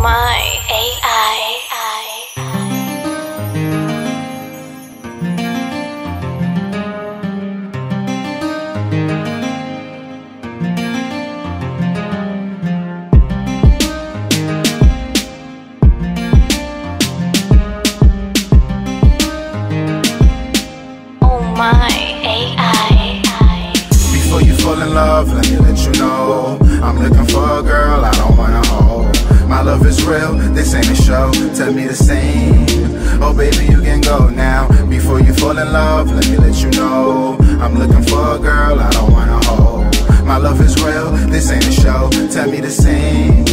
my AI. Before you fall in love, let me let you know I'm looking for a girl I don't wanna hold. My love is real, this ain't a show. Tell me the same. Oh baby, you can go now. Before you fall in love, let me let you know I'm looking for a girl I don't wanna hold. My love is real, this ain't a show. Tell me the same.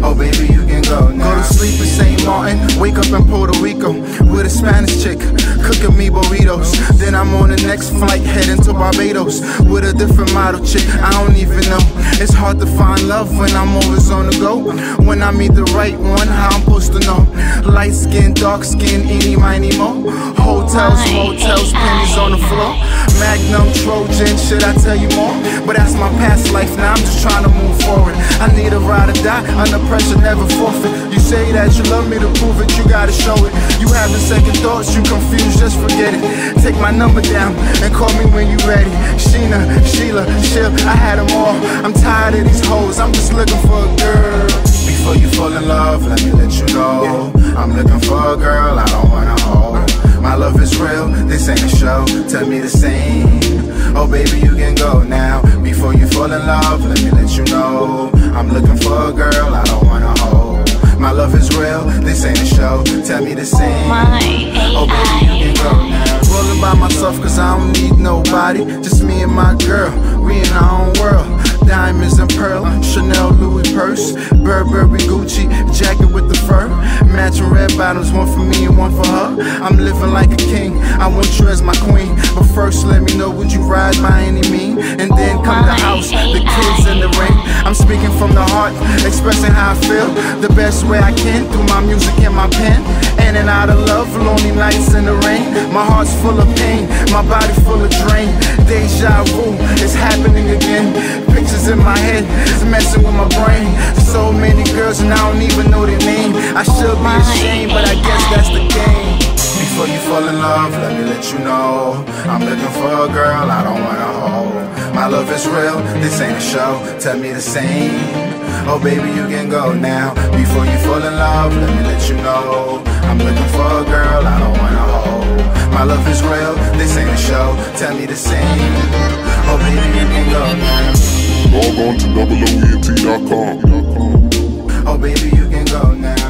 Oh baby, you can go now. Go to sleep in St. Martin, wake up in Puerto Rico with a Spanish chick cooking me burritos. Then I'm on the next flight heading to Barbados with a different model chick. I don't even know. It's hard to find love when I'm always on the go. When I meet the right one, how I'm supposed to know? Light skin, dark skin, eeny, miny, mo. Hotels, motels, pennies on the floor. Magnum, Trojan, should I tell you more? But that's my past life, now I'm just trying to move forward. I need a ride or die, under pressure, never forfeit. You say that you love me, to prove it, you gotta show it. You having second thoughts, you confused, just forget it. Take my number down and call me when you ready. Sheena, Sheila, Shil, I had them all. I'm tired of these hoes, I'm just looking for a girl. Before you fall in love, let me let you know I'm looking for a girl I don't wanna hold. My love is real, this ain't a show. Tell me the same. Oh baby, you can go now. Before you fall in love, let me let you know I'm looking for a girl I don't wanna hold. My love is real, this ain't a show. Tell me the same. Oh baby, you can go now. Rolling by myself cause I don't need nobody. Just me and my girl, we in our own world. Diamonds and pearl, Chanel, Louis purse, Burberry, Gucci, jacket with the fur. Matching red bottoms, one for me and one for her. I'm living like a king, I want you as my queen. But first let me know, would you ride by any mean? And then come the house, the kids and the ring. I'm speaking from the heart, expressing how I feel the best way I can through my music and my pen. In and out of love, lonely nights in the rain. My heart's full of pain, my body full of drain. Deja vu, it's happening again. Pictures in my head, it's messing with my brain. So many girls and I don't even know their name. I should be ashamed, but I guess that's the game. Before you fall in love, let me let you know I'm looking for a girl I don't wanna hold. My love is real, this ain't a show. Tell me the same. Oh baby, you can go now. Before you fall in love, let me let you know I'm looking for a girl I don't wanna hold. My love is real, this ain't a show. Tell me the same. Oh baby, you can go now. Log on to OOENT.com. Oh baby, you can go now.